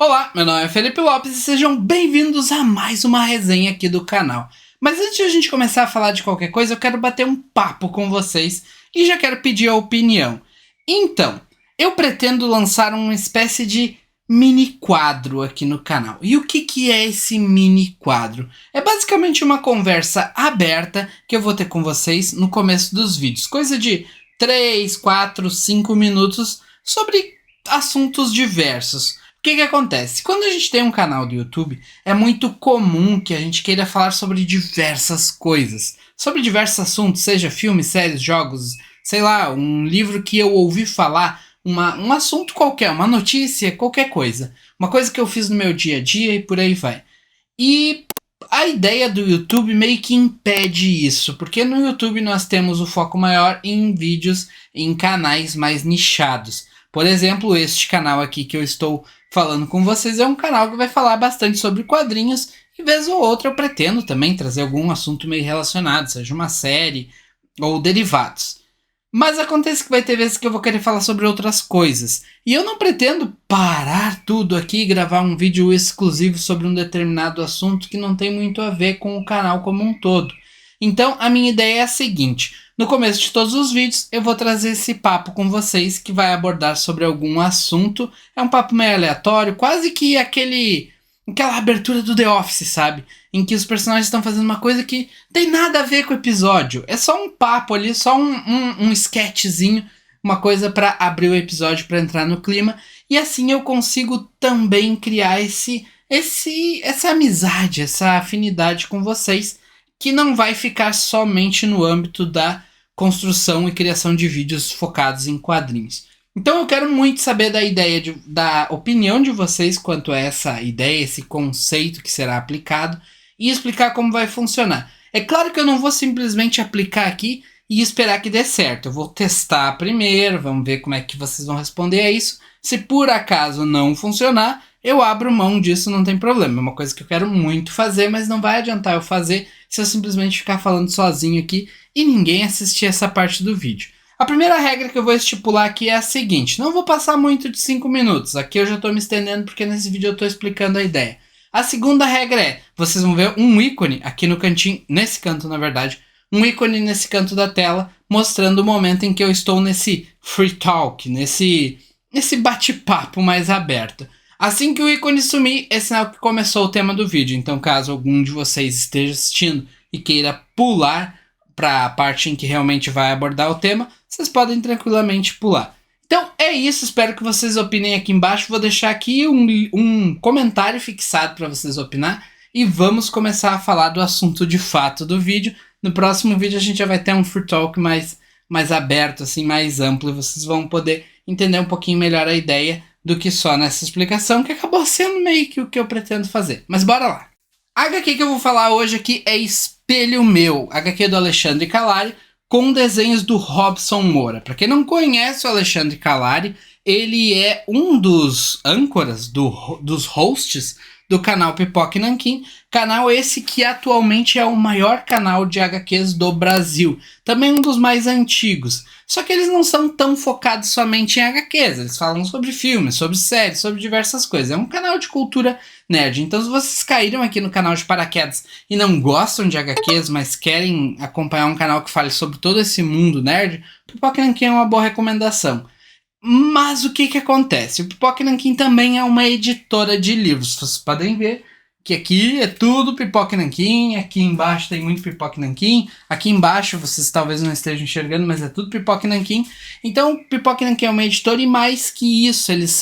Olá, meu nome é Felipe Lopes e sejam bem-vindos a mais uma resenha aqui do canal. Mas antes de a gente começar a falar de qualquer coisa, eu quero bater um papo com vocês e já quero pedir a opinião. Então, eu pretendo lançar uma espécie de mini quadro aqui no canal. E o que é esse mini quadro? É basicamente uma conversa aberta que eu vou ter com vocês no começo dos vídeos. Coisa de 3, 4, 5 minutos sobre assuntos diversos. O que acontece? Quando a gente tem um canal do YouTube, é muito comum que a gente queira falar sobre diversas coisas. Sobre diversos assuntos, seja filmes, séries, jogos, sei lá, um livro que eu ouvi falar, um assunto qualquer, uma notícia, qualquer coisa. Uma coisa que eu fiz no meu dia a dia e por aí vai. E a ideia do YouTube meio que impede isso, porque no YouTube nós temos o foco maior em vídeos em canais mais nichados. Por exemplo, este canal aqui que eu estou falando com vocês é um canal que vai falar bastante sobre quadrinhos e vez ou outra eu pretendo também trazer algum assunto meio relacionado, seja uma série ou derivados. Mas acontece que vai ter vezes que eu vou querer falar sobre outras coisas. E eu não pretendo parar tudo aqui e gravar um vídeo exclusivo sobre um determinado assunto que não tem muito a ver com o canal como um todo. Então a minha ideia é a seguinte: no começo de todos os vídeos eu vou trazer esse papo com vocês que vai abordar sobre algum assunto. É um papo meio aleatório, quase que aquela abertura do The Office, sabe? Em que os personagens estão fazendo uma coisa que tem nada a ver com o episódio. É só um papo ali, só um sketchzinho, uma coisa para abrir o episódio, para entrar no clima. E assim eu consigo também criar essa amizade, essa afinidade com vocês, que não vai ficar somente no âmbito da construção e criação de vídeos focados em quadrinhos. Então eu quero muito saber da opinião de vocês quanto a essa ideia, esse conceito que será aplicado e explicar como vai funcionar. É claro que eu não vou simplesmente aplicar aqui e esperar que dê certo. Eu vou testar primeiro, vamos ver como é que vocês vão responder a isso. Se por acaso não funcionar, eu abro mão disso, não tem problema. É uma coisa que eu quero muito fazer, mas não vai adiantar eu fazer se eu simplesmente ficar falando sozinho aqui e ninguém assistir essa parte do vídeo. A primeira regra que eu vou estipular aqui é a seguinte: não vou passar muito de 5 minutos. Aqui eu já estou me estendendo porque nesse vídeo eu estou explicando a ideia. A segunda regra é: vocês vão ver um ícone aqui no cantinho, nesse canto na verdade, um ícone nesse canto da tela mostrando o momento em que eu estou nesse free talk, nesse bate-papo mais aberto. Assim que o ícone sumir, é sinal que começou o tema do vídeo. Então, caso algum de vocês esteja assistindo e queira pular para a parte em que realmente vai abordar o tema, vocês podem tranquilamente pular. Então é isso, espero que vocês opinem aqui embaixo. Vou deixar aqui um comentário fixado para vocês opinar. E vamos começar a falar do assunto de fato do vídeo. No próximo vídeo a gente já vai ter um free talk mais aberto, assim, mais amplo. E vocês vão poder entender um pouquinho melhor a ideia do que só nessa explicação, que acabou sendo meio que o que eu pretendo fazer. Mas bora lá! A HQ que eu vou falar hoje aqui é Espelho Meu, HQ do Alexandre Calari, com desenhos do Robson Moura. Para quem não conhece o Alexandre Calari, ele é um dos âncoras, dos hosts do canal Pipoca e Nanquim, canal esse que atualmente é o maior canal de HQs do Brasil, também um dos mais antigos. Só que eles não são tão focados somente em HQs, eles falam sobre filmes, sobre séries, sobre diversas coisas. É um canal de cultura nerd. Então se vocês caíram aqui no canal de paraquedas e não gostam de HQs, mas querem acompanhar um canal que fale sobre todo esse mundo nerd, Pipoca e Nanquim é uma boa recomendação. Mas o que acontece? O Pipoca e Nanquim também é uma editora de livros. Vocês podem ver que aqui é tudo Pipoca e Nanquim, aqui embaixo tem muito Pipoca e Nanquim, aqui embaixo vocês talvez não estejam enxergando, mas é tudo Pipoca e Nanquim. Então Pipoca e Nanquim é uma editora e mais que isso, eles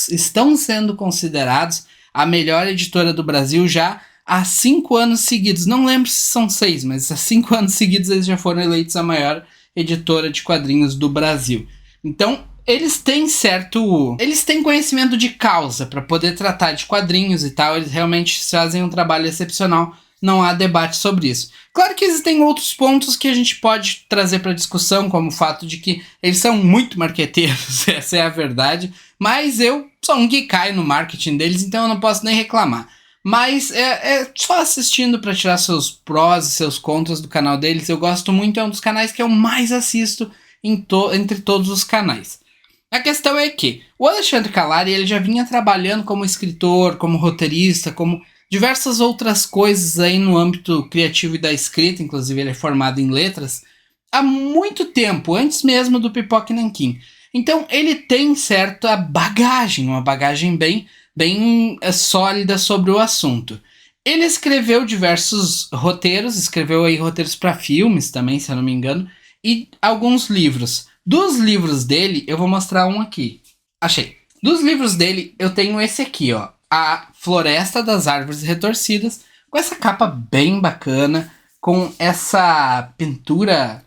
estão sendo considerados a melhor editora do Brasil já há 5 anos seguidos. Não lembro se são 6, mas há 5 anos seguidos eles já foram eleitos a maior editora de quadrinhos do Brasil. Então eles têm conhecimento de causa para poder tratar de quadrinhos e tal. Eles realmente fazem um trabalho excepcional. Não há debate sobre isso. Claro que existem outros pontos que a gente pode trazer para discussão, como o fato de que eles são muito marqueteiros, essa é a verdade. Mas eu sou um que cai no marketing deles, então eu não posso nem reclamar. Mas é só assistindo para tirar seus prós e seus contras do canal deles. Eu gosto muito, é um dos canais que eu mais assisto entre todos os canais. A questão é que o Alexandre Calari ele já vinha trabalhando como escritor, como roteirista, como diversas outras coisas aí no âmbito criativo e da escrita, inclusive ele é formado em letras, há muito tempo, antes mesmo do Pipoca e Nanquim. Então ele tem certa bagagem, uma bagagem bem sólida sobre o assunto. Ele escreveu diversos roteiros, escreveu aí roteiros para filmes também, se eu não me engano, e alguns livros. Dos livros dele, eu vou mostrar um aqui. Achei. Dos livros dele, eu tenho esse aqui, ó. A Floresta das Árvores Retorcidas, com essa capa bem bacana, com essa pintura,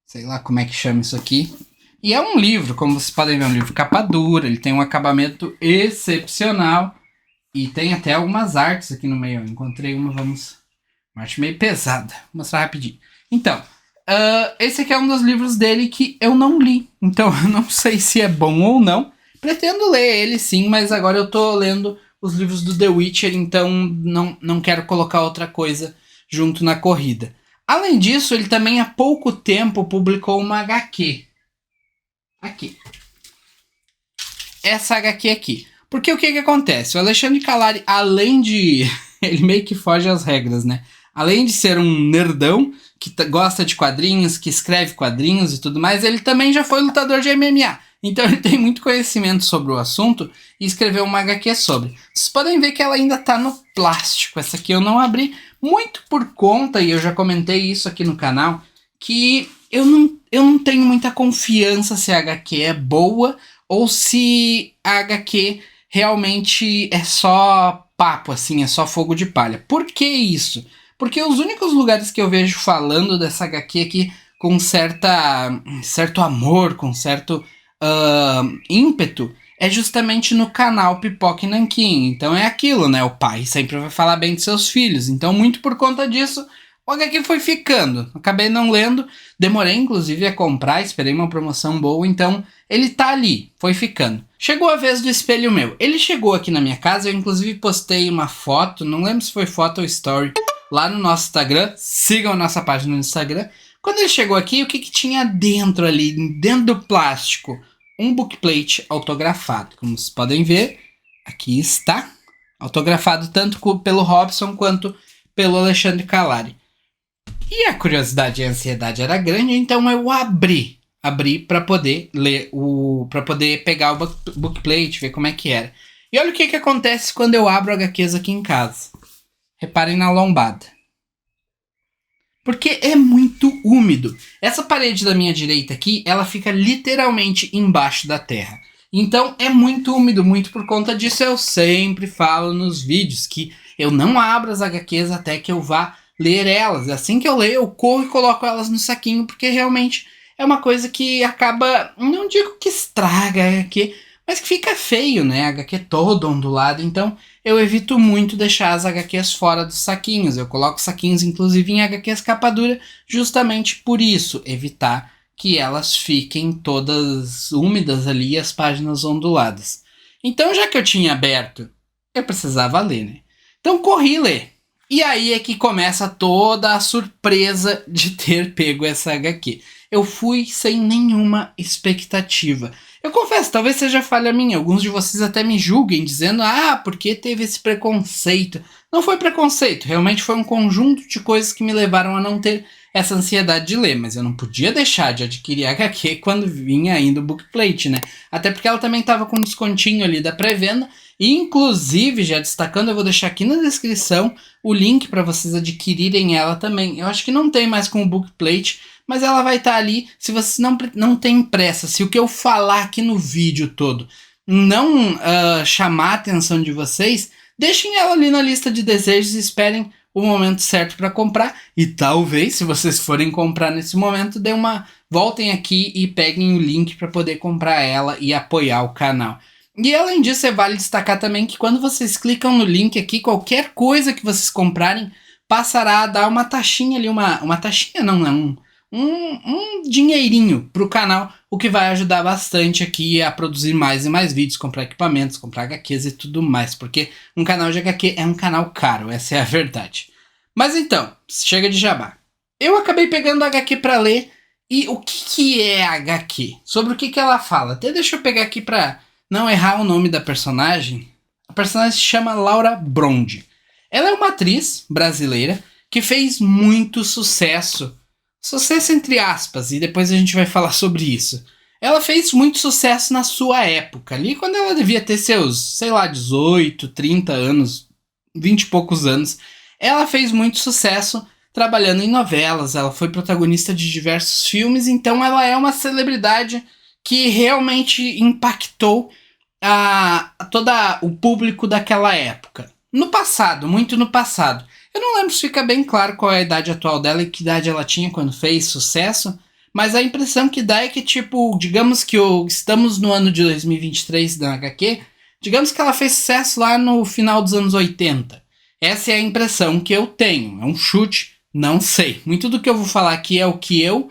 sei lá como é que chama isso aqui. E é um livro, como vocês podem ver, é um livro capa dura, ele tem um acabamento excepcional. E tem até algumas artes aqui no meio. Eu encontrei uma, uma arte meio pesada. Vou mostrar rapidinho. Então, esse aqui é um dos livros dele que eu não li. Então, eu não sei se é bom ou não. Pretendo ler ele sim, mas agora eu tô lendo os livros do The Witcher, então não quero colocar outra coisa junto na corrida. Além disso, ele também há pouco tempo publicou uma HQ. Aqui. Essa HQ aqui. Porque o que acontece? O Alexandre Calari, além de... ele meio que foge às regras, né? Além de ser um nerdão, que gosta de quadrinhos, que escreve quadrinhos e tudo mais, ele também já foi lutador de MMA. Então ele tem muito conhecimento sobre o assunto e escreveu uma HQ sobre. Vocês podem ver que ela ainda tá no plástico. Essa aqui eu não abri, muito por conta, e eu já comentei isso aqui no canal, que eu não tenho muita confiança se a HQ é boa ou se a HQ realmente é só papo, assim, é só fogo de palha. Por que isso? Porque os únicos lugares que eu vejo falando dessa HQ aqui com certo amor, com certo ímpeto, é justamente no canal Pipoca e Nanquim. Então é aquilo, né? O pai sempre vai falar bem de seus filhos. Então, muito por conta disso, o HQ foi ficando. Acabei não lendo, demorei inclusive a comprar, esperei uma promoção boa, então ele tá ali, foi ficando. Chegou a vez do Espelho Meu. Ele chegou aqui na minha casa, eu inclusive postei uma foto, não lembro se foi foto ou story, lá no nosso Instagram. Sigam a nossa página no Instagram. Quando ele chegou aqui, o que tinha dentro ali, dentro do plástico? Um bookplate autografado. Como vocês podem ver, aqui está. Autografado tanto pelo Robson quanto pelo Alexandre Calari. E a curiosidade e a ansiedade era grande, então eu abri para poder ler para poder pegar o bookplate, ver como é que era. E olha o que acontece quando eu abro HQs aqui em casa. Reparem na lombada. Porque é muito úmido. Essa parede da minha direita aqui, ela fica literalmente embaixo da terra. Então é muito úmido, muito por conta disso eu sempre falo nos vídeos que eu não abro as HQs até que eu vá ler elas. Assim que eu leio, eu corro e coloco elas no saquinho, porque realmente é uma coisa que acaba, não digo que estraga a HQ, mas que fica feio, né? A HQ todo ondulado, então eu evito muito deixar as HQs fora dos saquinhos. Eu coloco saquinhos, inclusive, em HQs capa dura, justamente por isso, evitar que elas fiquem todas úmidas ali e as páginas onduladas. Então, já que eu tinha aberto, eu precisava ler, né? Então, corri ler. E aí é que começa toda a surpresa de ter pego essa HQ. Eu fui sem nenhuma expectativa. Eu confesso, talvez seja falha minha. Alguns de vocês até me julguem, dizendo: ah, porque teve esse preconceito. Não foi preconceito, realmente foi um conjunto de coisas que me levaram a não ter essa ansiedade de ler. Mas eu não podia deixar de adquirir a HQ quando vinha ainda o bookplate, né? Até porque ela também estava com um descontinho ali da pré-venda. E inclusive, já destacando, eu vou deixar aqui na descrição o link para vocês adquirirem ela também. Eu acho que não tem mais com o bookplate, mas ela vai estar ali. Se vocês não têm pressa, se o que eu falar aqui no vídeo todo não chamar a atenção de vocês, deixem ela ali na lista de desejos e esperem o momento certo para comprar. E talvez, se vocês forem comprar nesse momento, voltem aqui e peguem o link para poder comprar ela e apoiar o canal. E além disso, vale destacar também que quando vocês clicam no link aqui, qualquer coisa que vocês comprarem passará a dar uma taxinha ali, uma taxinha não, é um dinheirinho pro canal, o que vai ajudar bastante aqui a produzir mais e mais vídeos, comprar equipamentos, comprar HQs e tudo mais, porque um canal de HQ é um canal caro, essa é a verdade. Mas então, chega de jabá. Eu acabei pegando a HQ pra ler E o que é a HQ? Sobre o que ela fala? Até deixa eu pegar aqui pra não errar o nome da personagem. A personagem se chama Laura Brondi. Ela é uma atriz brasileira que fez muito sucesso. Sucesso entre aspas, e depois a gente vai falar sobre isso. Ela fez muito sucesso na sua época, ali quando ela devia ter seus, sei lá, 18, 30 anos, 20 e poucos anos. Ela fez muito sucesso trabalhando em novelas, ela foi protagonista de diversos filmes, então ela é uma celebridade que realmente impactou todo o público daquela época. No passado, muito no passado. Eu não lembro se fica bem claro qual é a idade atual dela e que idade ela tinha quando fez sucesso, mas a impressão que dá é que, tipo, digamos que estamos no ano de 2023 da HQ, digamos que ela fez sucesso lá no final dos anos 80. Essa é a impressão que eu tenho, é um chute, não sei. Muito do que eu vou falar aqui é o que eu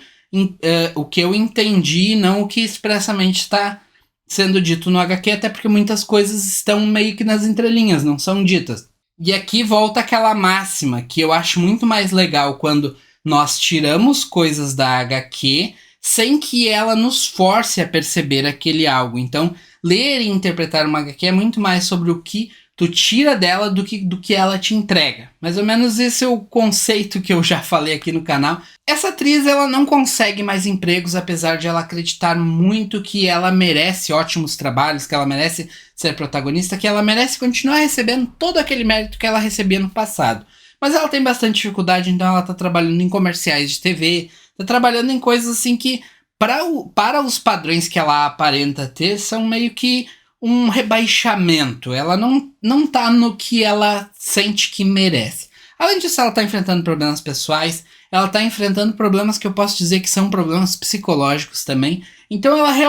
entendi, não o que expressamente está sendo dito no HQ, até porque muitas coisas estão meio que nas entrelinhas, não são ditas. E aqui volta aquela máxima que eu acho muito mais legal quando nós tiramos coisas da HQ sem que ela nos force a perceber aquele algo. Então, ler e interpretar uma HQ é muito mais sobre o que tu tira dela do que ela te entrega. Mais ou menos esse é o conceito que eu já falei aqui no canal. Essa atriz, ela não consegue mais empregos, apesar de ela acreditar muito que ela merece ótimos trabalhos, que ela merece ser protagonista, que ela merece continuar recebendo todo aquele mérito que ela recebia no passado. Mas ela tem bastante dificuldade, então ela tá trabalhando em comerciais de TV, tá trabalhando em coisas assim que, para os padrões que ela aparenta ter, são meio que um rebaixamento. Ela não tá no que ela sente que merece. Além disso, ela tá enfrentando problemas pessoais, ela tá enfrentando problemas que eu posso dizer que são problemas psicológicos também. Então ela é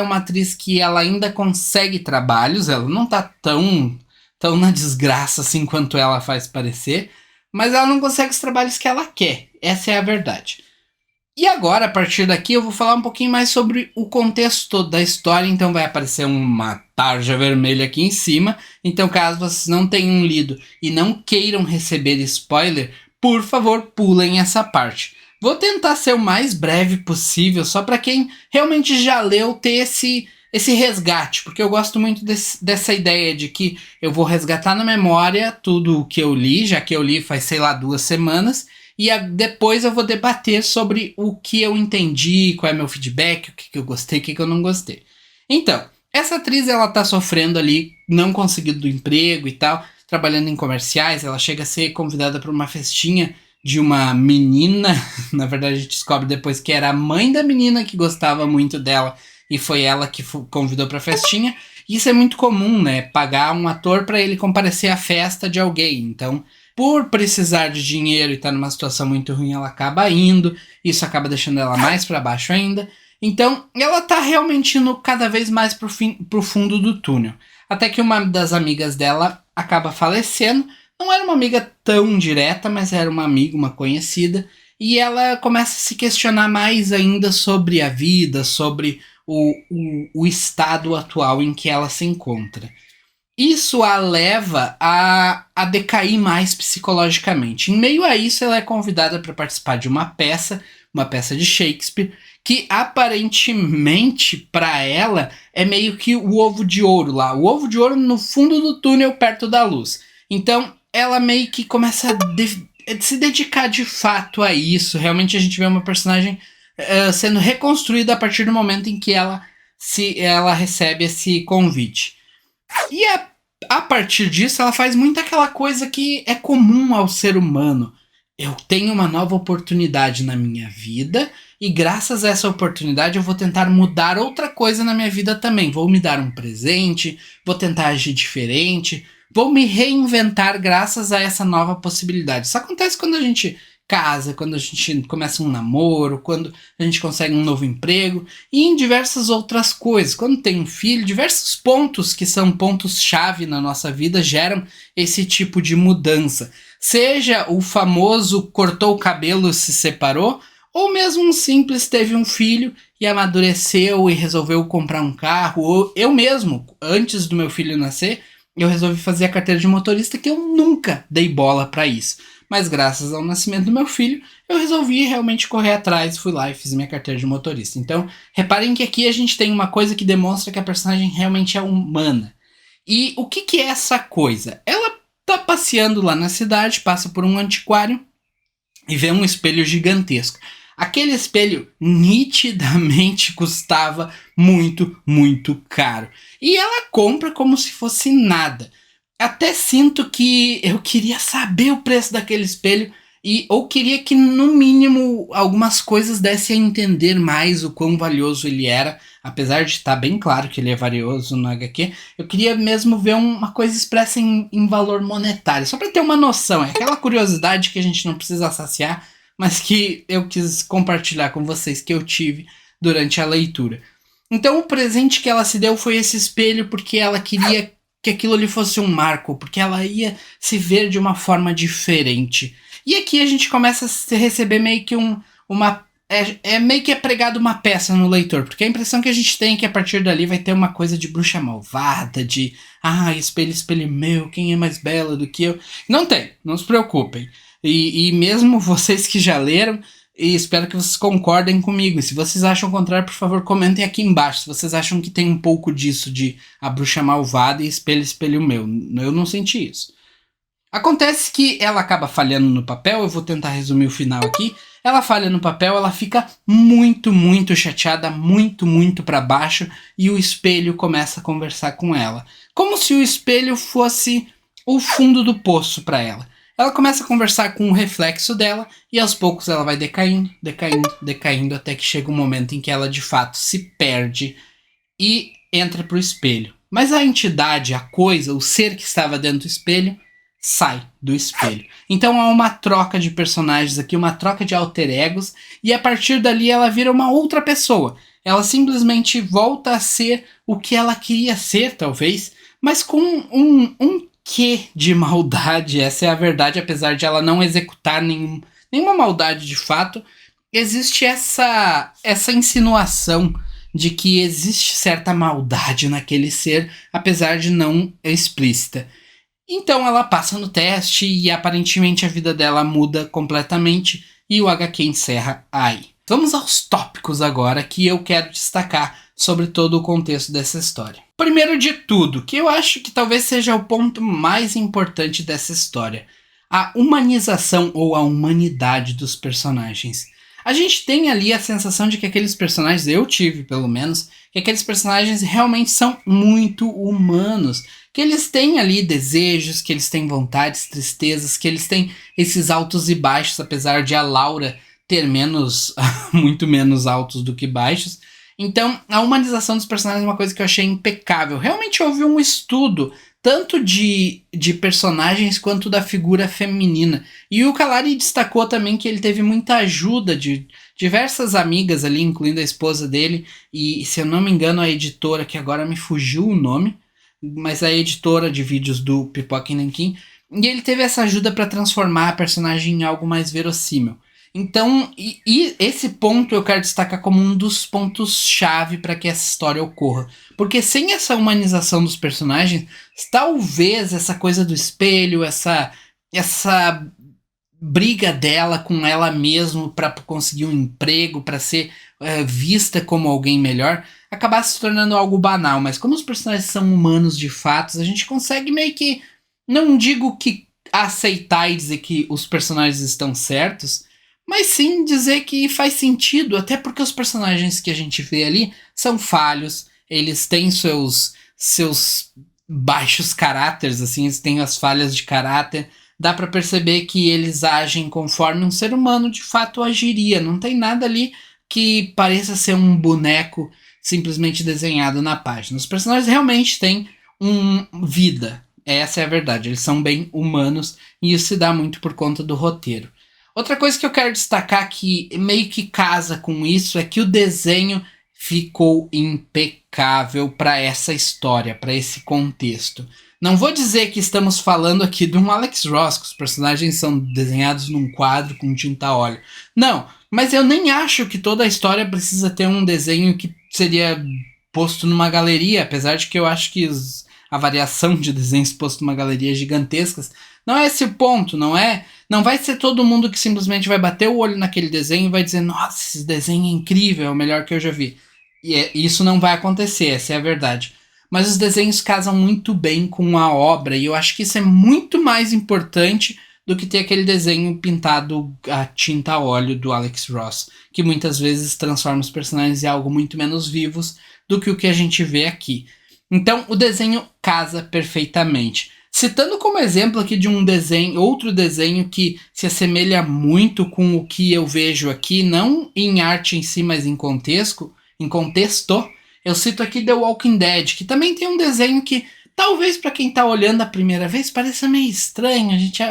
uma atriz que ela ainda consegue trabalhos, ela não tá tão na desgraça assim quanto ela faz parecer, mas ela não consegue os trabalhos que ela quer. Essa é a verdade. E agora, a partir daqui, eu vou falar um pouquinho mais sobre o contexto todo da história. Então vai aparecer uma tarja vermelha aqui em cima. Então, caso vocês não tenham lido e não queiram receber spoiler, por favor, pulem essa parte. Vou tentar ser o mais breve possível, só para quem realmente já leu ter esse resgate, porque eu gosto muito dessa ideia de que eu vou resgatar na memória tudo o que eu li, já que eu li faz, sei lá, 2 semanas, e depois eu vou debater sobre o que eu entendi, qual é meu feedback, o que eu gostei, o que eu não gostei. Então, essa atriz, ela tá sofrendo ali, não conseguindo emprego e tal, trabalhando em comerciais, ela chega a ser convidada para uma festinha de uma menina, na verdade a gente descobre depois que era a mãe da menina que gostava muito dela, e foi ela que convidou pra festinha. Isso é muito comum, né? Pagar um ator para ele comparecer à festa de alguém. Então, por precisar de dinheiro e estar numa situação muito ruim, ela acaba indo. Isso acaba deixando ela mais para baixo ainda. Então, ela tá realmente indo cada vez mais pro fundo do túnel. Até que uma das amigas dela acaba falecendo. Não era uma amiga tão direta, mas era uma amiga, uma conhecida. E ela começa a se questionar mais ainda sobre a vida, sobre o estado atual em que ela se encontra. Isso a leva a decair mais psicologicamente. Em meio a isso, ela é convidada para participar de uma peça de Shakespeare, que aparentemente para ela é meio que o ovo de ouro lá. O ovo de ouro no fundo do túnel, perto da luz. Então, ela meio que começa a se dedicar de fato a isso. Realmente a gente vê uma personagem sendo reconstruída a partir do momento em que ela recebe esse convite. E a partir disso ela faz muito aquela coisa que é comum ao ser humano. Eu tenho uma nova oportunidade na minha vida e graças a essa oportunidade eu vou tentar mudar outra coisa na minha vida também. Vou me dar um presente, vou tentar agir diferente, vou me reinventar graças a essa nova possibilidade. Isso acontece quando a gente casa, quando a gente começa um namoro, quando a gente consegue um novo emprego e em diversas outras coisas. Quando tem um filho, diversos pontos que são pontos-chave na nossa vida geram esse tipo de mudança. Seja o famoso cortou o cabelo e se separou, ou mesmo um simples teve um filho e amadureceu e resolveu comprar um carro. Ou eu mesmo, antes do meu filho nascer, eu resolvi fazer a carteira de motorista, que eu nunca dei bola para isso. mas graças ao nascimento do meu filho, eu resolvi realmente correr atrás, fui lá e fiz minha carteira de motorista. Então, reparem que aqui a gente tem uma coisa que demonstra que a personagem realmente é humana. E o que é essa coisa? Ela tá passeando lá na cidade, passa por um antiquário e vê um espelho gigantesco. Aquele espelho nitidamente custava muito, muito caro. E ela compra como se fosse nada. Até sinto que eu queria saber o preço daquele espelho ou queria que no mínimo algumas coisas dessem a entender mais o quão valioso ele era, apesar de estar bem claro que ele é valioso no HQ. Eu queria mesmo ver uma coisa expressa em valor monetário, só para ter uma noção. É aquela curiosidade que a gente não precisa saciar, mas que eu quis compartilhar com vocês, que eu tive durante a leitura. Então o presente que ela se deu foi esse espelho porque ela queria que aquilo ali fosse um marco, porque ela ia se ver de uma forma diferente. E aqui a gente começa a receber meio que meio que é pregado uma peça no leitor, porque a impressão que a gente tem é que a partir dali vai ter uma coisa de bruxa malvada, de espelho, espelho meu, quem é mais bela do que eu? Não tem, não se preocupem. E mesmo vocês que já leram, e espero que vocês concordem comigo. E se vocês acham o contrário, por favor, comentem aqui embaixo. Se vocês acham que tem um pouco disso de a bruxa malvada e espelho, espelho meu. Eu não senti isso. Acontece que ela acaba falhando no papel. Eu vou tentar resumir o final aqui. Ela falha no papel, ela fica muito, muito chateada, muito, muito para baixo. E o espelho começa a conversar com ela. Como se o espelho fosse o fundo do poço para ela. Ela começa a conversar com o reflexo dela e aos poucos ela vai decaindo, decaindo, decaindo, até que chega um momento em que ela de fato se perde e entra pro espelho. Mas a entidade, a coisa, o ser que estava dentro do espelho, sai do espelho. Então há uma troca de personagens aqui, uma troca de alter egos, e a partir dali ela vira uma outra pessoa. Ela simplesmente volta a ser o que ela queria ser, talvez, mas com um que de maldade, essa é a verdade, apesar de ela não executar nenhuma maldade de fato, existe essa insinuação de que existe certa maldade naquele ser, apesar de não explícita. Então ela passa no teste e aparentemente a vida dela muda completamente e o HQ encerra aí. Vamos aos tópicos agora que eu quero destacar sobre todo o contexto dessa história. Primeiro de tudo, que eu acho que talvez seja o ponto mais importante dessa história, a humanização ou a humanidade dos personagens. A gente tem ali a sensação de que aqueles personagens, eu tive pelo menos, que aqueles personagens realmente são muito humanos, que eles têm ali desejos, que eles têm vontades, tristezas, que eles têm esses altos e baixos, apesar de a Laura ter muito menos altos do que baixos. Então, a humanização dos personagens é uma coisa que eu achei impecável. Realmente houve um estudo, tanto de personagens quanto da figura feminina. E o Kalari destacou também que ele teve muita ajuda de diversas amigas ali, incluindo a esposa dele. E, se eu não me engano, a editora, que agora me fugiu o nome, mas a editora de vídeos do Pipoca e Nanquim. E ele teve essa ajuda para transformar a personagem em algo mais verossímil. Então, e esse ponto eu quero destacar como um dos pontos-chave para que essa história ocorra. Porque sem essa humanização dos personagens, talvez essa coisa do espelho, essa briga dela com ela mesma para conseguir um emprego, para ser vista como alguém melhor, acabasse se tornando algo banal. Mas como os personagens são humanos de fato, a gente consegue meio que, não digo que aceitar e dizer que os personagens estão certos, mas sim dizer que faz sentido, até porque os personagens que a gente vê ali são falhos, eles têm seus baixos caráteres, assim, eles têm as falhas de caráter, dá pra perceber que eles agem conforme um ser humano de fato agiria, não tem nada ali que pareça ser um boneco simplesmente desenhado na página. Os personagens realmente têm vida, essa é a verdade, eles são bem humanos e isso se dá muito por conta do roteiro. Outra coisa que eu quero destacar que meio que casa com isso é que o desenho ficou impecável para essa história, para esse contexto. Não vou dizer que estamos falando aqui de um Alex Ross, que os personagens são desenhados num quadro com tinta a óleo. Não, mas eu nem acho que toda a história precisa ter um desenho que seria posto numa galeria, apesar de que eu acho que a variação de desenhos exposto numa galeria gigantescas. Não é esse o ponto, não vai ser todo mundo que simplesmente vai bater o olho naquele desenho e vai dizer, nossa, esse desenho é incrível, é o melhor que eu já vi. Isso não vai acontecer, essa é a verdade. Mas os desenhos casam muito bem com a obra, e eu acho que isso é muito mais importante do que ter aquele desenho pintado a tinta a óleo do Alex Ross, que muitas vezes transforma os personagens em algo muito menos vivos do que o que a gente vê aqui. Então o desenho casa perfeitamente. Citando como exemplo aqui de um desenho, outro desenho que se assemelha muito com o que eu vejo aqui, não em arte em si, mas em contexto, eu cito aqui The Walking Dead, que também tem um desenho que talvez para quem tá olhando a primeira vez pareça meio estranho, a gente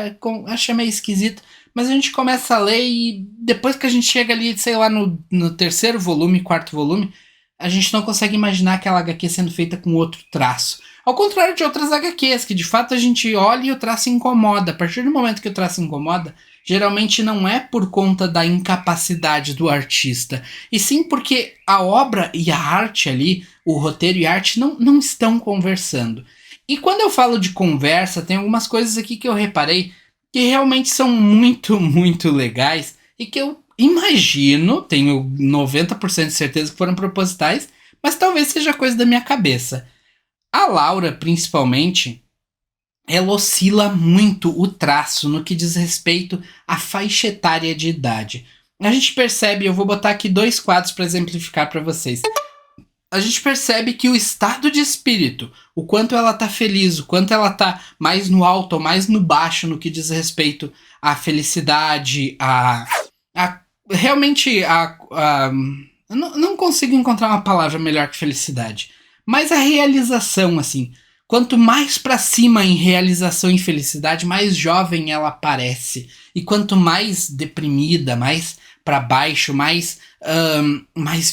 acha meio esquisito, mas a gente começa a ler e depois que a gente chega ali, sei lá, no terceiro volume, quarto volume, a gente não consegue imaginar aquela HQ sendo feita com outro traço. Ao contrário de outras HQs, que de fato a gente olha e o traço incomoda. A partir do momento que o traço incomoda, geralmente não é por conta da incapacidade do artista, e sim porque a obra e a arte ali, o roteiro e a arte não estão conversando. E quando eu falo de conversa, tem algumas coisas aqui que eu reparei que realmente são muito, muito legais e que eu imagino, tenho 90% de certeza que foram propositais, mas talvez seja coisa da minha cabeça. A Laura, principalmente, ela oscila muito o traço no que diz respeito à faixa etária de idade. A gente percebe, eu vou botar aqui 2 quadros para exemplificar para vocês. A gente percebe que o estado de espírito, o quanto ela tá feliz, o quanto ela tá mais no alto ou mais no baixo no que diz respeito à felicidade, realmente eu não consigo encontrar uma palavra melhor que felicidade, mas a realização, assim, quanto mais pra cima em realização e felicidade, mais jovem ela parece, e quanto mais deprimida, mais pra baixo, mais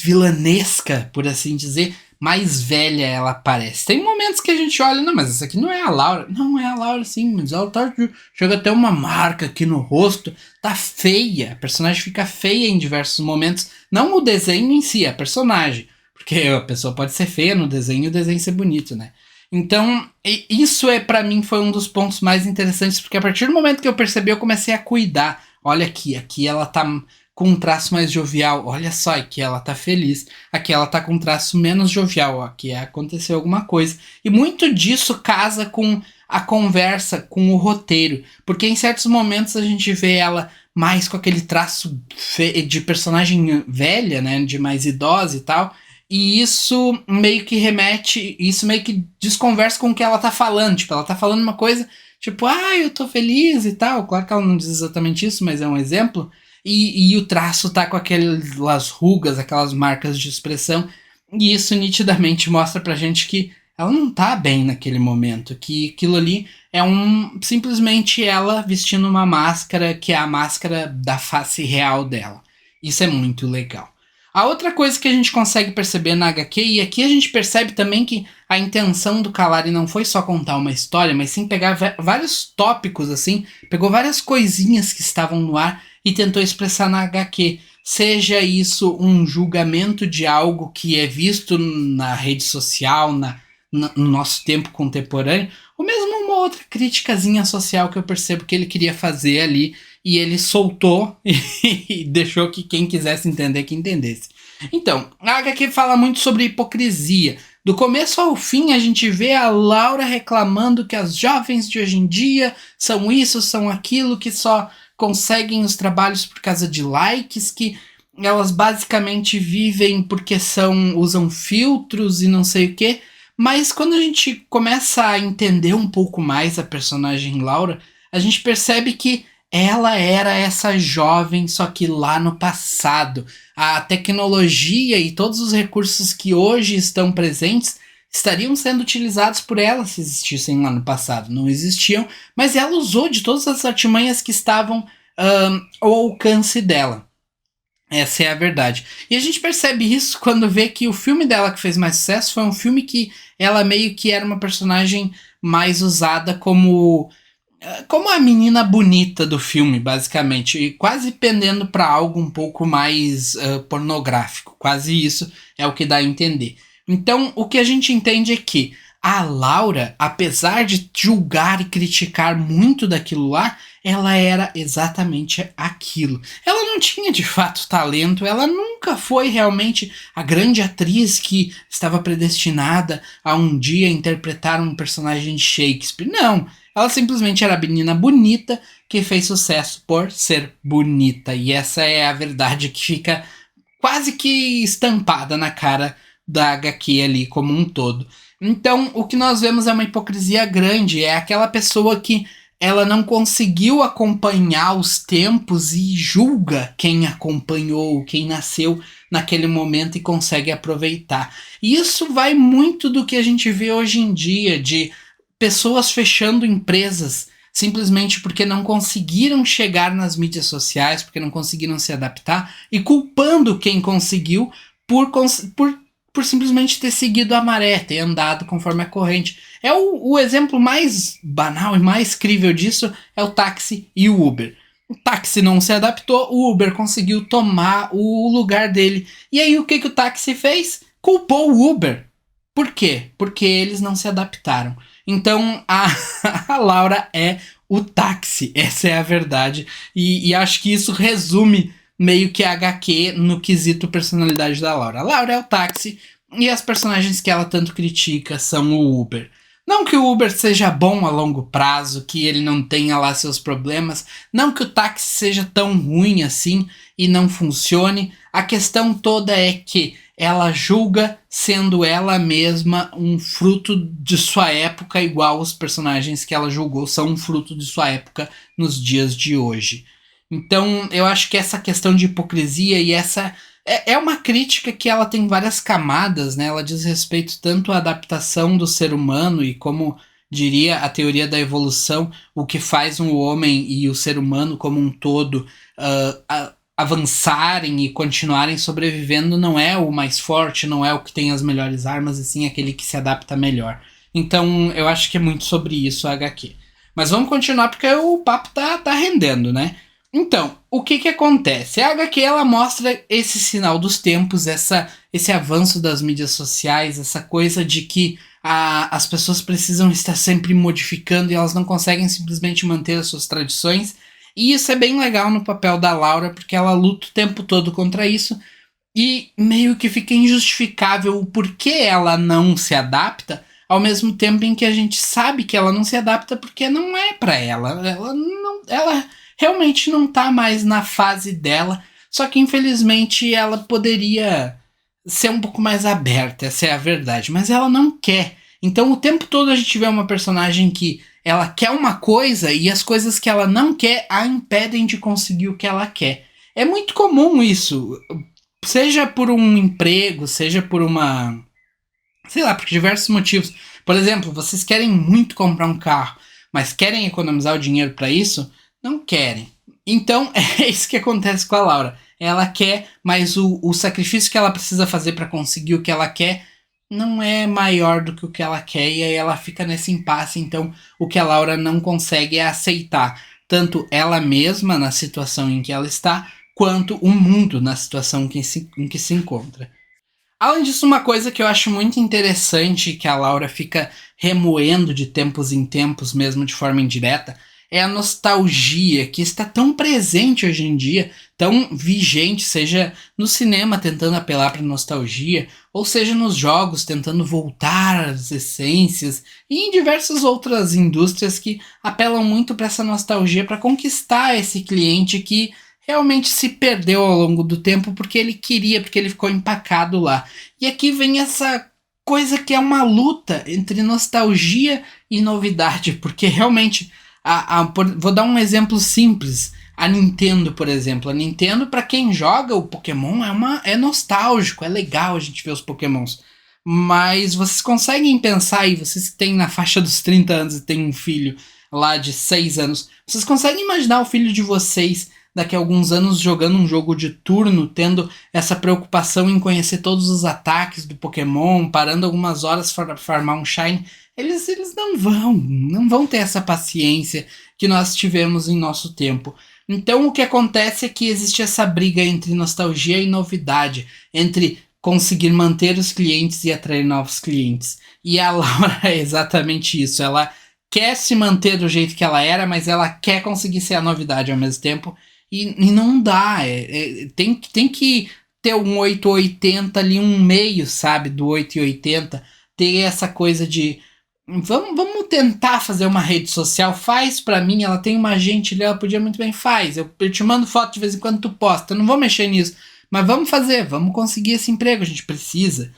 vilanesca, por assim dizer, mais velha ela parece. Tem momentos que a gente olha, não, mas essa aqui não é a Laura. Não é a Laura, sim, mas ela tá, chega até uma marca aqui no rosto, tá feia, a personagem fica feia em diversos momentos, não o desenho em si, a personagem, porque a pessoa pode ser feia no desenho e o desenho ser bonito, né? Então, isso pra mim foi um dos pontos mais interessantes, porque a partir do momento que eu percebi, eu comecei a cuidar. Olha aqui ela tá com um traço mais jovial, olha só, aqui ela tá feliz, aqui ela tá com um traço menos jovial, aqui aconteceu alguma coisa. E muito disso casa com a conversa, com o roteiro, porque em certos momentos a gente vê ela mais com aquele traço de personagem velha, né, de mais idosa e tal, e isso meio que desconversa com o que ela tá falando, tipo, ela tá falando uma coisa, tipo, eu tô feliz e tal, claro que ela não diz exatamente isso, mas é um exemplo, e o traço tá com aquelas rugas, aquelas marcas de expressão, e isso nitidamente mostra pra gente que ela não tá bem naquele momento, que aquilo ali é simplesmente ela vestindo uma máscara que é a máscara da face real dela. Isso é muito legal. A outra coisa que a gente consegue perceber na HQ, e aqui a gente percebe também que a intenção do Kalari não foi só contar uma história, mas sim pegar vários tópicos, assim, pegou várias coisinhas que estavam no ar e tentou expressar na HQ. Seja isso um julgamento de algo que é visto na rede social, no nosso tempo contemporâneo, ou mesmo uma outra criticazinha social que eu percebo que ele queria fazer ali, e ele soltou e deixou que quem quisesse entender que entendesse. Então, a HQ fala muito sobre hipocrisia. Do começo ao fim a gente vê a Laura reclamando que as jovens de hoje em dia são isso, são aquilo, que só conseguem os trabalhos por causa de likes, que elas basicamente vivem porque usam filtros e não sei o que. Mas quando a gente começa a entender um pouco mais a personagem Laura, a gente percebe que ela era essa jovem, só que lá no passado. A tecnologia e todos os recursos que hoje estão presentes estariam sendo utilizados por ela se existissem lá no passado. Não existiam, mas ela usou de todas as artimanhas que estavam ao alcance dela. Essa é a verdade. E a gente percebe isso quando vê que o filme dela que fez mais sucesso foi um filme que ela meio que era uma personagem mais usada como a menina bonita do filme, basicamente, e quase pendendo para algo um pouco mais pornográfico. Quase isso é o que dá a entender. Então, o que a gente entende é que A Laura, apesar de julgar e criticar muito daquilo lá, ela era exatamente aquilo. Ela não tinha de fato talento, ela nunca foi realmente a grande atriz que estava predestinada a um dia interpretar um personagem de Shakespeare. Não, ela simplesmente era a menina bonita que fez sucesso por ser bonita. E essa é a verdade que fica quase que estampada na cara da HQ ali como um todo. Então, o que nós vemos é uma hipocrisia grande, é aquela pessoa que ela não conseguiu acompanhar os tempos e julga quem acompanhou, quem nasceu naquele momento e consegue aproveitar. E isso vai muito do que a gente vê hoje em dia, de pessoas fechando empresas simplesmente porque não conseguiram chegar nas mídias sociais, porque não conseguiram se adaptar, e culpando quem conseguiu por simplesmente ter seguido a maré, ter andado conforme a corrente. É o exemplo mais banal e mais crível disso é o táxi e o Uber. O táxi não se adaptou, o Uber conseguiu tomar o lugar dele. E aí o que o táxi fez? Culpou o Uber. Por quê? Porque eles não se adaptaram. Então a Laura é o táxi, essa é a verdade. E acho que isso resume meio que a HQ no quesito personalidade da Laura. A Laura é o táxi e as personagens que ela tanto critica são o Uber. Não que o Uber seja bom a longo prazo, que ele não tenha lá seus problemas, não que o táxi seja tão ruim assim e não funcione. A questão toda é que ela julga sendo ela mesma um fruto de sua época, igual os personagens que ela julgou são um fruto de sua época nos dias de hoje. Então, eu acho que essa questão de hipocrisia e essa é uma crítica que ela tem várias camadas, né? Ela diz respeito tanto à adaptação do ser humano e como diria a teoria da evolução, o que faz um homem e o ser humano como um todo avançarem e continuarem sobrevivendo não é o mais forte, não é o que tem as melhores armas, e sim aquele que se adapta melhor. Então, eu acho que é muito sobre isso a HQ. Mas vamos continuar porque o papo tá rendendo, né? Então, o que acontece? A HQ ela mostra esse sinal dos tempos, esse avanço das mídias sociais, essa coisa de que as pessoas precisam estar sempre modificando e elas não conseguem simplesmente manter as suas tradições. E isso é bem legal no papel da Laura, porque ela luta o tempo todo contra isso e meio que fica injustificável o porquê ela não se adapta, ao mesmo tempo em que a gente sabe que ela não se adapta porque não é pra ela. Ela realmente não tá mais na fase dela, só que infelizmente ela poderia ser um pouco mais aberta, essa é a verdade, mas ela não quer. Então o tempo todo a gente vê uma personagem que ela quer uma coisa e as coisas que ela não quer a impedem de conseguir o que ela quer. É muito comum isso, seja por um emprego, seja por uma... sei lá, por diversos motivos. Por exemplo, vocês querem muito comprar um carro, mas querem economizar o dinheiro para isso? Não querem. Então é isso que acontece com a Laura. Ela quer, mas o sacrifício que ela precisa fazer para conseguir o que ela quer não é maior do que o que ela quer, e aí ela fica nesse impasse. Então o que a Laura não consegue é aceitar tanto ela mesma na situação em que ela está, quanto o mundo na situação em que se encontra. Além disso, uma coisa que eu acho muito interessante, que a Laura fica remoendo de tempos em tempos, mesmo de forma indireta, é a nostalgia que está tão presente hoje em dia, tão vigente, seja no cinema tentando apelar para nostalgia, ou seja nos jogos tentando voltar às essências, e em diversas outras indústrias que apelam muito para essa nostalgia para conquistar esse cliente que realmente se perdeu ao longo do tempo porque ele queria, porque ele ficou empacado lá. E aqui vem essa coisa que é uma luta entre nostalgia e novidade, porque realmente vou dar um exemplo simples. A Nintendo, por exemplo. A Nintendo, para quem joga o Pokémon, é nostálgico, é legal a gente ver os Pokémons. Mas vocês conseguem pensar aí, vocês que têm na faixa dos 30 anos e têm um filho lá de 6 anos, vocês conseguem imaginar o filho de vocês daqui a alguns anos jogando um jogo de turno, tendo essa preocupação em conhecer todos os ataques do Pokémon, parando algumas horas para farmar um Shine? Eles não vão ter essa paciência que nós tivemos em nosso tempo. Então o que acontece é que existe essa briga entre nostalgia e novidade, entre conseguir manter os clientes e atrair novos clientes. E a Laura é exatamente isso. Ela quer se manter do jeito que ela era, mas ela quer conseguir ser a novidade ao mesmo tempo. E não dá. Tem que ter um 880 ali, um meio, sabe? Do 880. Ter essa coisa de. Vamos tentar fazer uma rede social. Faz pra mim. Ela tem uma agente ali. Ela podia muito bem. Faz. Eu te mando foto de vez em quando tu posta. Eu não vou mexer nisso. Mas vamos fazer. Vamos conseguir esse emprego. A gente precisa.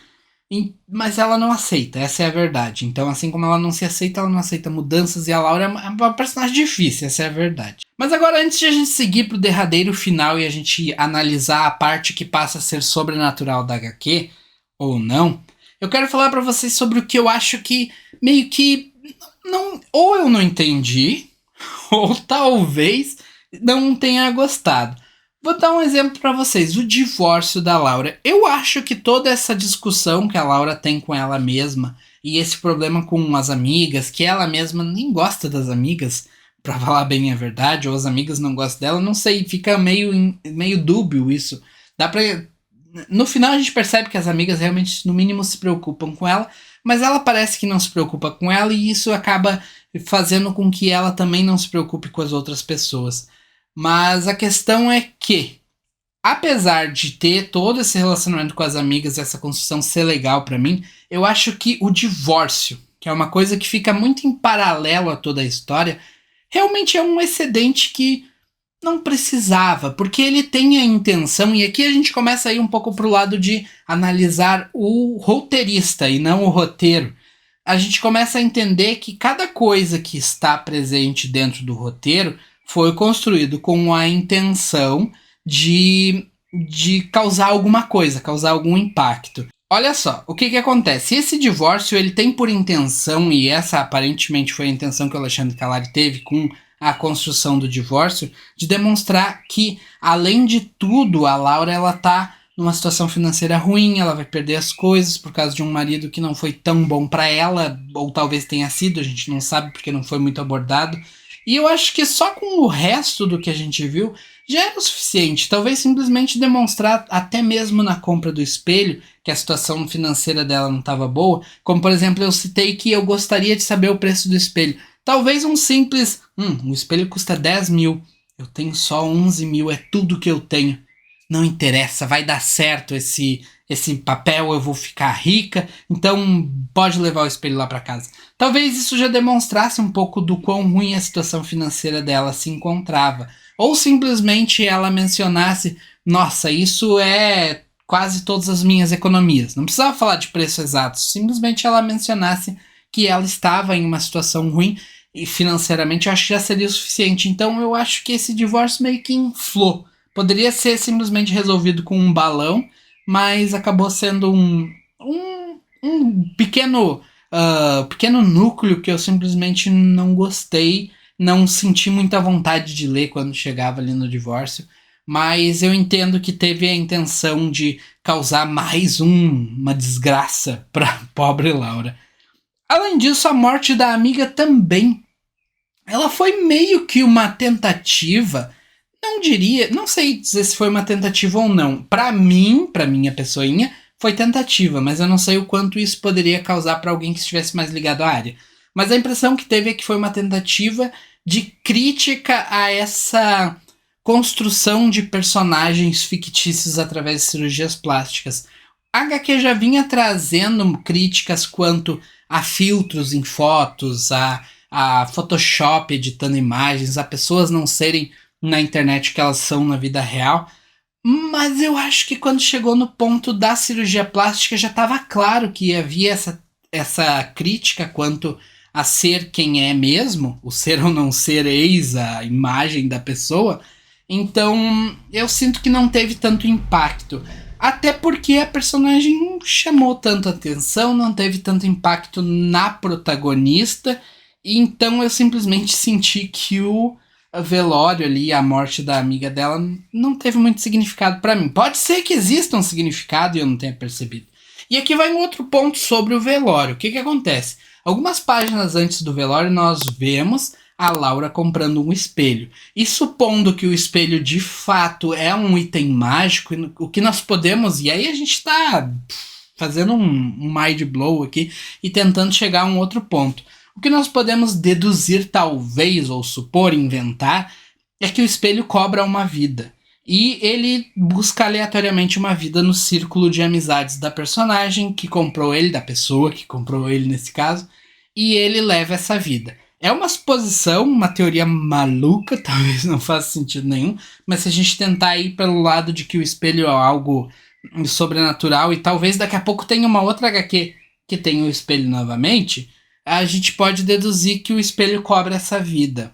Mas ela não aceita, essa é a verdade. Então, assim como ela não se aceita, ela não aceita mudanças. E a Laura é uma personagem difícil, essa é a verdade. Mas agora, antes de a gente seguir pro derradeiro final e a gente analisar a parte que passa a ser sobrenatural da HQ, ou não, eu quero falar pra vocês sobre o que eu acho que meio que não, ou eu não entendi, ou talvez não tenha gostado. Vou dar um exemplo pra vocês, o divórcio da Laura. Eu acho que toda essa discussão que a Laura tem com ela mesma e esse problema com as amigas, que ela mesma nem gosta das amigas, pra falar bem a verdade, ou as amigas não gostam dela, não sei, fica meio dúbio isso. Dá pra... No final a gente percebe que as amigas realmente, no mínimo, se preocupam com ela, mas ela parece que não se preocupa com ela e isso acaba fazendo com que ela também não se preocupe com as outras pessoas. Mas a questão é que, apesar de ter todo esse relacionamento com as amigas, essa construção ser legal pra mim, eu acho que o divórcio, que é uma coisa que fica muito em paralelo a toda a história, realmente é um excedente que não precisava, porque ele tem a intenção, e aqui a gente começa a ir um pouco pro lado de analisar o roteirista e não o roteiro. A gente começa a entender que cada coisa que está presente dentro do roteiro foi construído com a intenção de causar alguma coisa, causar algum impacto. Olha só, o que acontece? Esse divórcio ele tem por intenção, e essa aparentemente foi a intenção que o Alexandre Calari teve com a construção do divórcio, de demonstrar que, além de tudo, a Laura ela tá numa situação financeira ruim, ela vai perder as coisas por causa de um marido que não foi tão bom para ela, ou talvez tenha sido, a gente não sabe porque não foi muito abordado. E eu acho que só com o resto do que a gente viu já era o suficiente. Talvez simplesmente demonstrar, até mesmo na compra do espelho, que a situação financeira dela não estava boa. Como, por exemplo, eu citei que eu gostaria de saber o preço do espelho. Talvez um simples, o espelho custa 10 mil, eu tenho só 11 mil, é tudo que eu tenho. Não interessa, vai dar certo esse papel, eu vou ficar rica, então pode levar o espelho lá para casa. Talvez isso já demonstrasse um pouco do quão ruim a situação financeira dela se encontrava. Ou simplesmente ela mencionasse, nossa, isso é quase todas as minhas economias. Não precisava falar de preço exato, simplesmente ela mencionasse que ela estava em uma situação ruim e financeiramente eu acho que já seria o suficiente. Então eu acho que esse divórcio meio que inflou. Poderia ser simplesmente resolvido com um balão, mas acabou sendo um pequeno núcleo que eu simplesmente não gostei, não senti muita vontade de ler quando chegava ali no divórcio, mas eu entendo que teve a intenção de causar mais uma desgraça para pobre Laura. Além disso, a morte da amiga também, ela foi meio que uma tentativa. Não sei dizer se foi uma tentativa ou não. Pra mim, pra minha pessoinha, foi tentativa, mas eu não sei o quanto isso poderia causar pra alguém que estivesse mais ligado à área. Mas a impressão que teve é que foi uma tentativa de crítica a essa construção de personagens fictícios através de cirurgias plásticas. A HQ já vinha trazendo críticas quanto a filtros em fotos, a Photoshop editando imagens, a pessoas não serem na internet que elas são na vida real, mas eu acho que quando chegou no ponto da cirurgia plástica já estava claro que havia essa crítica quanto a ser quem é mesmo, o ser ou não ser eis a imagem da pessoa, então eu sinto que não teve tanto impacto, até porque a personagem não chamou tanto atenção, não teve tanto impacto na protagonista, então eu simplesmente senti que o velório ali, a morte da amiga dela, não teve muito significado pra mim. Pode ser que exista um significado e eu não tenha percebido. E aqui vai um outro ponto sobre o velório. O que acontece? Algumas páginas antes do velório nós vemos a Laura comprando um espelho. E supondo que o espelho de fato é um item mágico, o que nós podemos... E aí a gente tá fazendo um mind blow aqui e tentando chegar a um outro ponto. O que nós podemos deduzir, talvez, ou supor, inventar, é que o espelho cobra uma vida. E ele busca aleatoriamente uma vida no círculo de amizades da personagem que comprou ele, da pessoa que comprou ele nesse caso, e ele leva essa vida. É uma suposição, uma teoria maluca, talvez não faça sentido nenhum, mas se a gente tentar ir pelo lado de que o espelho é algo sobrenatural e talvez daqui a pouco tenha uma outra HQ que tenha o espelho novamente, a gente pode deduzir que o espelho cobra essa vida.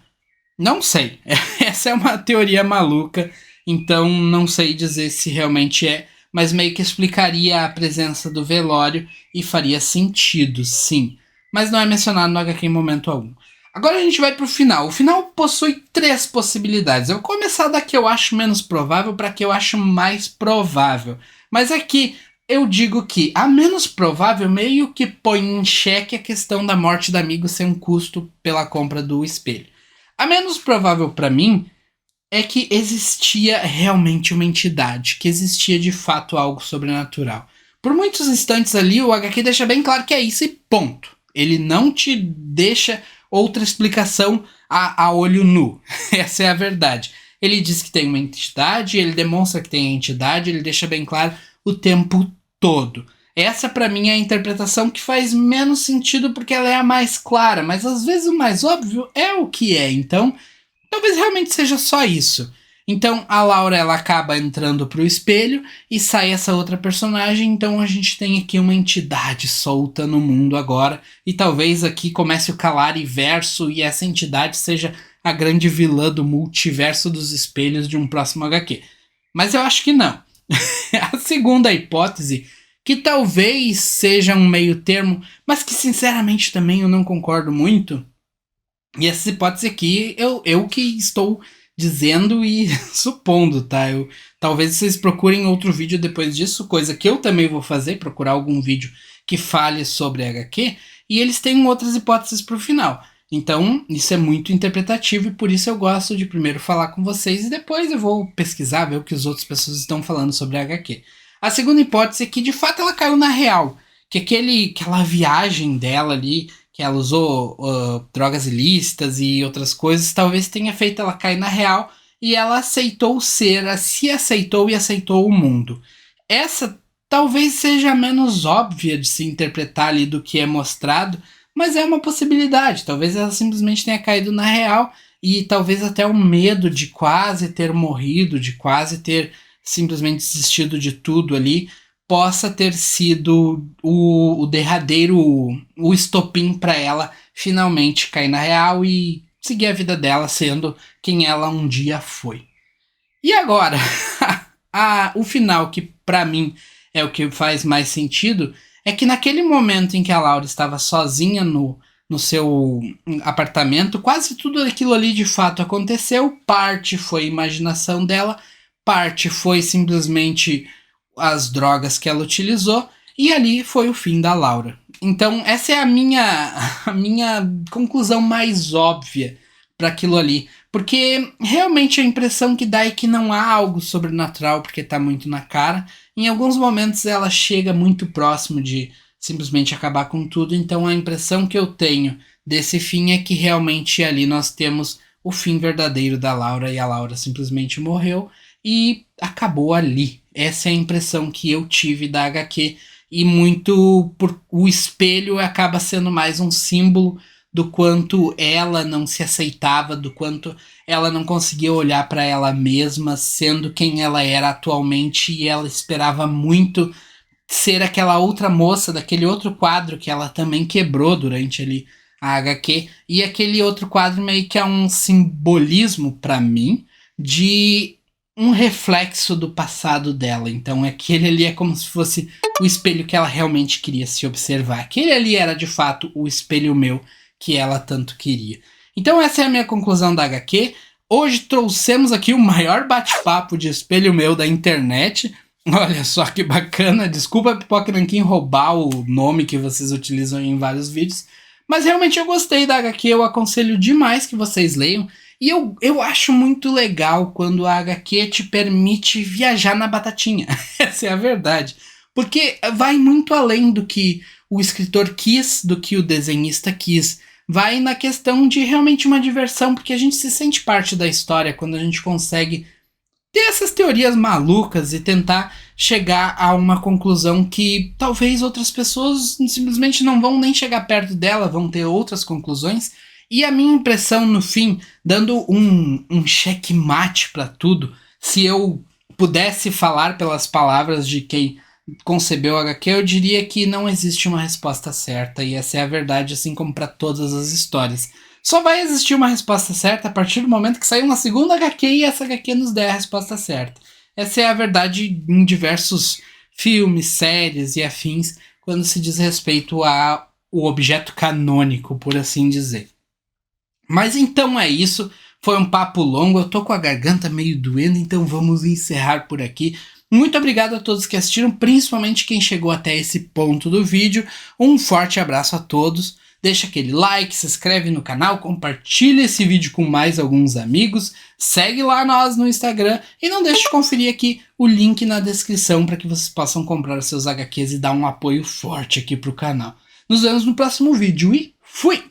Não sei, essa é uma teoria maluca, então não sei dizer se realmente é, mas meio que explicaria a presença do velório e faria sentido, sim. Mas não é mencionado no HQ em momento algum. Agora a gente vai pro final. O final possui 3 possibilidades. Eu vou começar da que eu acho menos provável para que eu acho mais provável. Mas aqui eu digo que a menos provável meio que põe em xeque a questão da morte do amigo ser um custo pela compra do espelho. A menos provável para mim é que existia realmente uma entidade, que existia de fato algo sobrenatural. Por muitos instantes ali o HQ deixa bem claro que é isso e ponto. Ele não te deixa outra explicação a olho nu. Essa é a verdade. Ele diz que tem uma entidade, ele demonstra que tem a entidade, ele deixa bem claro o tempo todo. Essa pra mim é a interpretação que faz menos sentido porque ela é a mais clara, mas às vezes o mais óbvio é o que é, então talvez realmente seja só isso. Então a Laura ela acaba entrando pro espelho e sai essa outra personagem, então a gente tem aqui uma entidade solta no mundo agora e talvez aqui comece o Calariverso e essa entidade seja a grande vilã do multiverso dos espelhos de um próximo HQ. Mas eu acho que não. A segunda hipótese, que talvez seja um meio termo, mas que sinceramente também eu não concordo muito, e essa hipótese aqui eu que estou dizendo e supondo, tá? Talvez vocês procurem outro vídeo depois disso, coisa que eu também vou fazer, procurar algum vídeo que fale sobre HQ, e eles têm outras hipóteses pro final. Então, isso é muito interpretativo e por isso eu gosto de primeiro falar com vocês e depois eu vou pesquisar, ver o que as outras pessoas estão falando sobre a HQ. A segunda hipótese é que de fato ela caiu na real, que aquela viagem dela ali, que ela usou drogas ilícitas e outras coisas, talvez tenha feito ela cair na real e ela aceitou se aceitou e aceitou o mundo. Essa talvez seja menos óbvia de se interpretar ali do que é mostrado, mas é uma possibilidade. Talvez ela simplesmente tenha caído na real e talvez até o medo de quase ter morrido, de quase ter simplesmente desistido de tudo ali, possa ter sido o derradeiro, o estopim para ela finalmente cair na real e seguir a vida dela sendo quem ela um dia foi. E agora, o final que para mim é o que faz mais sentido, é que naquele momento em que a Laura estava sozinha no seu apartamento, quase tudo aquilo ali de fato aconteceu, parte foi imaginação dela, parte foi simplesmente as drogas que ela utilizou, e ali foi o fim da Laura. Então essa é a minha conclusão mais óbvia para aquilo ali, porque realmente a impressão que dá é que não há algo sobrenatural, porque tá muito na cara. Em alguns momentos ela chega muito próximo de simplesmente acabar com tudo, então a impressão que eu tenho desse fim é que realmente ali nós temos o fim verdadeiro da Laura e a Laura simplesmente morreu e acabou ali. Essa é a impressão que eu tive da HQ e muito por o espelho acaba sendo mais um símbolo do quanto ela não se aceitava, do quanto ela não conseguia olhar para ela mesma sendo quem ela era atualmente e ela esperava muito ser aquela outra moça daquele outro quadro que ela também quebrou durante ali a HQ, e aquele outro quadro meio que é um simbolismo para mim de um reflexo do passado dela. Então aquele ali é como se fosse o espelho que ela realmente queria se observar. Aquele ali era de fato o espelho meu que ela tanto queria. Então essa é a minha conclusão da HQ. Hoje trouxemos aqui o maior bate-papo de espelho meu da internet. Olha só que bacana. Desculpa Pipoca Nanquim roubar o nome que vocês utilizam em vários vídeos. Mas realmente eu gostei da HQ. Eu aconselho demais que vocês leiam. E eu acho muito legal quando a HQ te permite viajar na batatinha. Essa é a verdade. Porque vai muito além do que o escritor quis, do que o desenhista quis. Vai na questão de realmente uma diversão, porque a gente se sente parte da história quando a gente consegue ter essas teorias malucas e tentar chegar a uma conclusão que talvez outras pessoas simplesmente não vão nem chegar perto dela, vão ter outras conclusões. E a minha impressão no fim, dando um checkmate para tudo, se eu pudesse falar pelas palavras de quem concebeu a HQ, eu diria que não existe uma resposta certa, e essa é a verdade, assim como para todas as histórias. Só vai existir uma resposta certa a partir do momento que sair uma segunda HQ e essa HQ nos der a resposta certa. Essa é a verdade em diversos filmes, séries e afins, quando se diz respeito ao objeto canônico, por assim dizer. Mas então é isso, foi um papo longo, eu tô com a garganta meio doendo, então vamos encerrar por aqui. Muito obrigado a todos que assistiram, principalmente quem chegou até esse ponto do vídeo. Um forte abraço a todos. Deixa aquele like, se inscreve no canal, compartilha esse vídeo com mais alguns amigos, segue lá nós no Instagram e não deixe de conferir aqui o link na descrição para que vocês possam comprar os seus HQs e dar um apoio forte aqui pro canal. Nos vemos no próximo vídeo e fui!